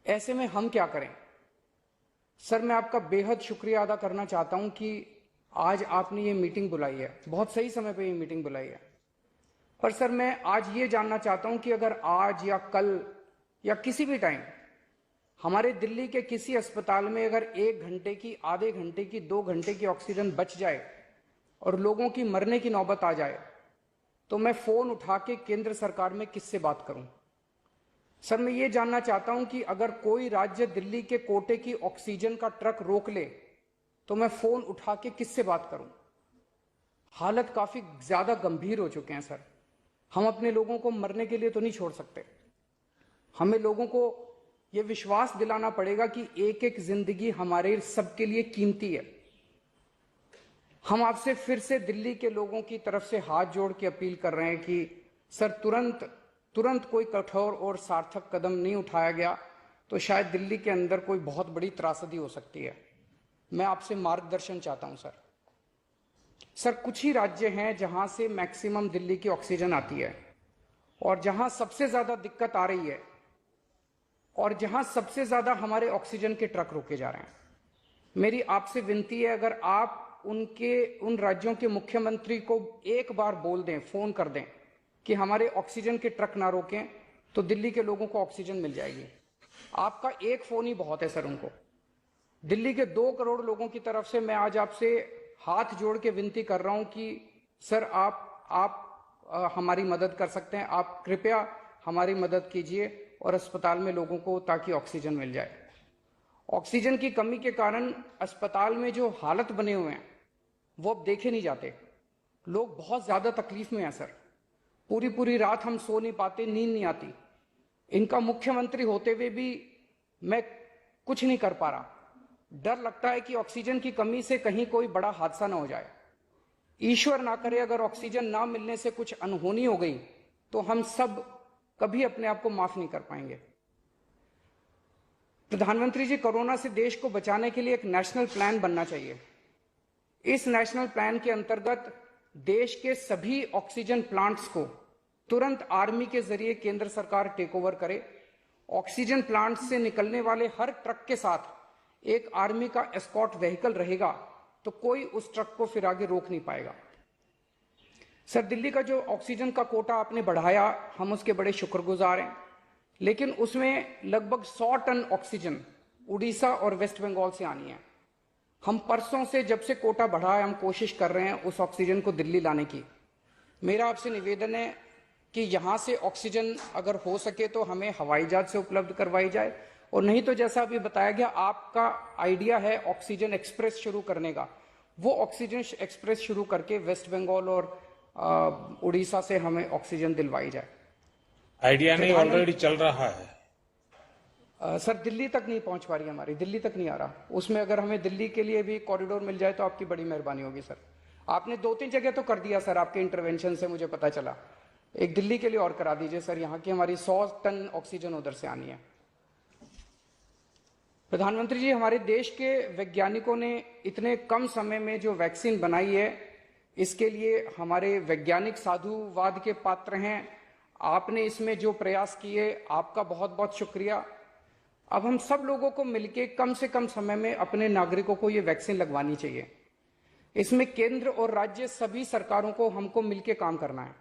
ऐसे में हम क्या करें? सर, मैं आपका बेहद शुक्रिया अदा करना चाहता हूं कि आज आपने ये मीटिंग बुलाई है, बहुत सही समय पे ये मीटिंग बुलाई है। पर सर, मैं आज ये जानना चाहता हूं कि अगर आज या कल या किसी भी टाइम हमारे दिल्ली के किसी अस्पताल में अगर 1 घंटे की, आधे घंटे की, 2 घंटे की ऑक्सीजन बच जाए और लोगों की मरने की नौबत आ जाए, तो मैं फोन उठा के केंद्र सरकार में किससे बात करूं? सर, मैं ये जानना चाहता हूं कि अगर कोई राज्य दिल्ली के कोटे की ऑक्सीजन का ट्रक रोक ले तो मैं फोन उठा के किससे बात करूं? हालत काफी ज्यादा गंभीर हो चुके हैं सर। हम अपने लोगों को मरने के लिए तो नहीं छोड़ सकते। हमें लोगों को यह विश्वास दिलाना पड़ेगा कि एक एक जिंदगी हमारे सबके लिए कीमती है। हम आपसे फिर से दिल्ली के लोगों की तरफ से हाथ जोड़ के अपील कर रहे हैं कि सर, तुरंत कोई कठोर और सार्थक कदम नहीं उठाया गया तो शायद दिल्ली के अंदर कोई बहुत बड़ी त्रासदी हो सकती है। मैं आपसे मार्गदर्शन चाहता हूं सर। सर, कुछ ही राज्य हैं जहां से मैक्सिमम दिल्ली की ऑक्सीजन आती है और जहां सबसे ज्यादा दिक्कत आ रही है और जहां सबसे ज्यादा हमारे ऑक्सीजन के ट्रक रोके जा रहे हैं। मेरी आपसे विनती है, अगर आप उन राज्यों के मुख्यमंत्री को एक बार बोल दें, फोन कर दें कि हमारे ऑक्सीजन के ट्रक ना रोकें, तो दिल्ली के लोगों को ऑक्सीजन मिल जाएगी। आपका एक फोन ही बहुत है सर उनको। दिल्ली के 2 करोड़ लोगों की तरफ से मैं आज आपसे हाथ जोड़ के विनती कर रहा हूं कि सर, आप हमारी मदद कर सकते हैं। आप कृपया हमारी मदद कीजिए और अस्पताल में लोगों को ताकि ऑक्सीजन मिल जाए। ऑक्सीजन की कमी के कारण अस्पताल में जो हालत बने हुए हैं वो अब देखे नहीं जाते। लोग बहुत ज्यादा तकलीफ में हैं सर। पूरी पूरी रात हम सो नहीं पाते, नींद नहीं आती। इनका मुख्यमंत्री होते हुए भी मैं कुछ नहीं कर पा रहा। डर लगता है कि ऑक्सीजन की कमी से कहीं कोई बड़ा हादसा ना हो जाए। ईश्वर ना करे, अगर ऑक्सीजन ना मिलने से कुछ अनहोनी हो गई तो हम सब कभी अपने आप को माफ नहीं कर पाएंगे। प्रधानमंत्री जी, कोरोना से देश को बचाने के लिए एक नेशनल प्लान बनना चाहिए। इस नेशनल प्लान के अंतर्गत देश के सभी ऑक्सीजन प्लांट्स को तुरंत आर्मी के जरिए केंद्र सरकार टेक ओवर करे। ऑक्सीजन प्लांट से निकलने वाले हर ट्रक के साथ एक आर्मी का एस्कॉर्ट व्हीकल रहेगा, तो कोई उस ट्रक को फिर आगे रोक नहीं पाएगा। सर, दिल्ली का जो ऑक्सीजन का कोटा आपने बढ़ाया, हम उसके बड़े शुक्रगुजार हैं, लेकिन उसमें लगभग 100 टन ऑक्सीजन उड़ीसा और वेस्ट बंगाल से आनी है। हम परसों से, जब से कोटा बढ़ा है, हम कोशिश कर रहे हैं उस ऑक्सीजन को दिल्ली लाने की। मेरा आपसे निवेदन है कि यहां से ऑक्सीजन अगर हो सके तो हमें हवाई जहाज से उपलब्ध करवाई जाए, और नहीं तो जैसा अभी बताया गया, आपका आइडिया है ऑक्सीजन एक्सप्रेस शुरू करने का, वो ऑक्सीजन एक्सप्रेस शुरू करके वेस्ट बंगाल और उड़ीसा से हमें ऑक्सीजन दिलवाई जाए। आइडिया नहीं, ऑलरेडी चल रहा है। सर, दिल्ली तक नहीं पहुंच पा रही, हमारी दिल्ली तक नहीं आ रहा। उसमें अगर हमें दिल्ली के लिए भी कॉरिडोर मिल जाए तो आपकी बड़ी मेहरबानी होगी सर। आपने 2-3 जगह तो कर दिया सर, आपके इंटरवेंशन से मुझे पता चला। एक दिल्ली के लिए और करा दीजिए सर, यहाँ की हमारी 100 टन ऑक्सीजन उधर से आनी है। प्रधानमंत्री जी, हमारे देश के वैज्ञानिकों ने इतने कम समय में जो वैक्सीन बनाई है, इसके लिए हमारे वैज्ञानिक साधुवाद के पात्र हैं। आपने इसमें जो प्रयास किए, आपका बहुत बहुत शुक्रिया। अब हम सब लोगों को मिलकर कम से कम समय में अपने नागरिकों को ये वैक्सीन लगवानी चाहिए। इसमें केंद्र और राज्य सभी सरकारों को हमको मिलकर काम करना है।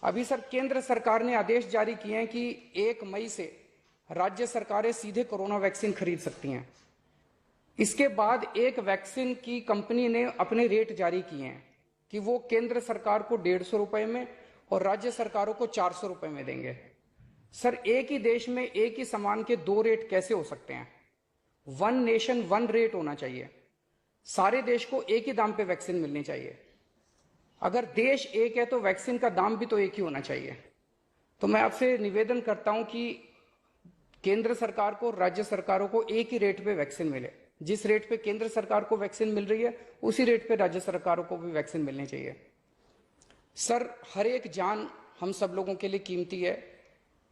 अभी सर, केंद्र सरकार ने आदेश जारी किए हैं कि 1 मई से राज्य सरकारें सीधे कोरोना वैक्सीन खरीद सकती हैं। इसके बाद एक वैक्सीन की कंपनी ने अपने रेट जारी किए हैं कि वो केंद्र सरकार को 150 रुपए में और राज्य सरकारों को 400 रुपए में देंगे। सर, एक ही देश में एक ही सामान के 2 रेट कैसे हो सकते हैं? 1 नेशन 1 रेट होना चाहिए। सारे देश को एक ही दाम पे वैक्सीन मिलनी चाहिए। अगर देश एक है तो वैक्सीन का दाम भी तो एक ही होना चाहिए। तो मैं आपसे निवेदन करता हूं कि केंद्र सरकार को, राज्य सरकारों को एक ही रेट पे वैक्सीन मिले। जिस रेट पे केंद्र सरकार को वैक्सीन मिल रही है, उसी रेट पे राज्य सरकारों को भी वैक्सीन मिलनी चाहिए। सर, हर एक जान हम सब लोगों के लिए कीमती है।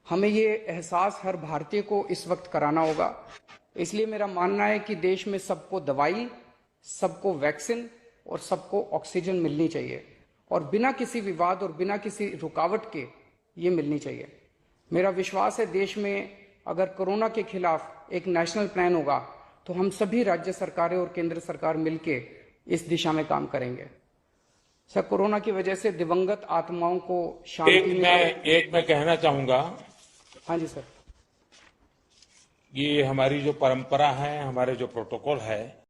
हमें ये एहसास हर भारतीय को इस वक्त कराना होगा। इसलिए मेरा मानना है कि देश में सबको दवाई, सबको वैक्सीन और सबको ऑक्सीजन मिलनी चाहिए, और बिना किसी विवाद और बिना किसी रुकावट के ये मिलनी चाहिए। मेरा विश्वास है देश में अगर कोरोना के खिलाफ एक नेशनल प्लान होगा तो हम सभी राज्य सरकारें और केंद्र सरकार मिलके इस दिशा में काम करेंगे। सर, कोरोना की वजह से दिवंगत आत्माओं को शांति मैं कहना चाहूंगा, हाँ जी सर। ये हमारी जो परंपरा है, हमारे जो प्रोटोकॉल है,